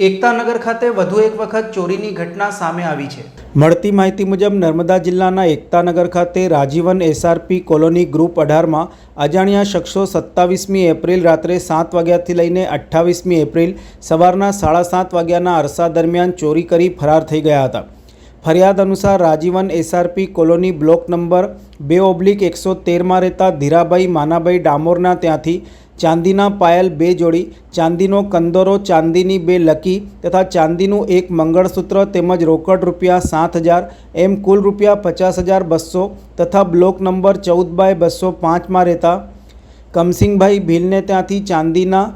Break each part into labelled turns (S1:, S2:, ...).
S1: એકતાનગર ખાતે વધુ એક વખત ચોરીની ઘટના સામે આવી છે। મળતી માહિતી મુજબ નર્મદા જિલ્લાના એકતાનગર ખાતે રાજીવન એસઆરપી કોલોની ગ્રુપ 18માં અજાણ્યા શખ્સો 27મી એપ્રિલ રાત્રે 7 વાગ્યાથી લઈને 28મી એપ્રિલ સવારના 7:30 વાગ્યાના અરસા દરમિયાન ચોરી કરી ફરાર થઈ ગયા હતા। ફરિયાદ અનુસાર રાજીવન એસઆરપી કોલોની બ્લોક નંબર 2/113માં રહેતા ધીરાભાઈ માનાભાઈ ડામોરના ત્યાંથી ચાંદીના પાયલ 2 જોડી, ચાંદીનો કંદોરો, ચાંદીની 2 લકી તથા ચાંદીનું 1 મંગળસૂત્ર તેમજ રોકડ રૂપિયા 7,000 એમ કુલ રૂપિયા 50,200 તથા બ્લોક નંબર 14/205માં રહેતા કમસિંગભાઈ ભીલને ત્યાંથી ચાંદીના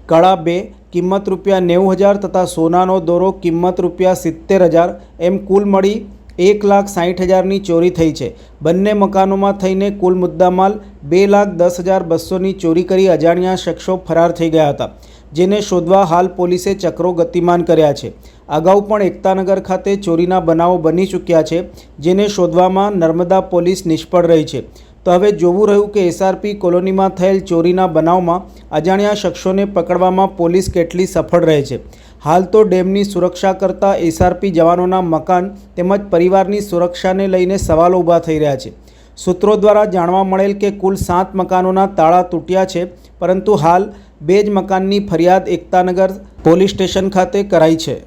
S1: કળા 2 કિંમત રૂપિયા 90,000 તથા સોનાનો દોરો કિંમત રૂપિયા 70,000 એમ કુલ મળી 1,60,000ની ચોરી થઈ છે। બંને મકાનોમાં થઈને કુલ મુદ્દામાલ 2,10,200ની ચોરી કરી અજાણ્યા શખ્સો ફરાર થઈ ગયા હતા, જેને શોધવા હાલ પોલીસે ચક્રો ગતિમાન કર્યા છે। અગાઉ પણ એકતાનગર ખાતે ચોરીના બનાવો બની ચૂક્યા છે, જેને શોધવામાં નર્મદા પોલીસ નિષ્ફળ રહી છે। તો હવે જોવું રહ્યું કે એસઆરપી કોલોનીમાં થયેલ ચોરીના બનાવમાં અજાણ્યા શખ્સોને પકડવામાં પોલીસ કેટલી સફળ રહે છે। હાલ તો ડેમની સુરક્ષા કરતા એસઆરપી જવાનોના મકાન તેમજ પરિવારની સુરક્ષાને લઈને સવાલો ઊભા થઈ રહ્યા છે। સૂત્રો દ્વારા જાણવા મળેલ કે કુલ 7 મકાનોના તાળા તૂટ્યા છે, પરંતુ હાલ 2 જ મકાનની ફરિયાદ એકતાનગર પોલીસ સ્ટેશન ખાતે કરાઈ છે।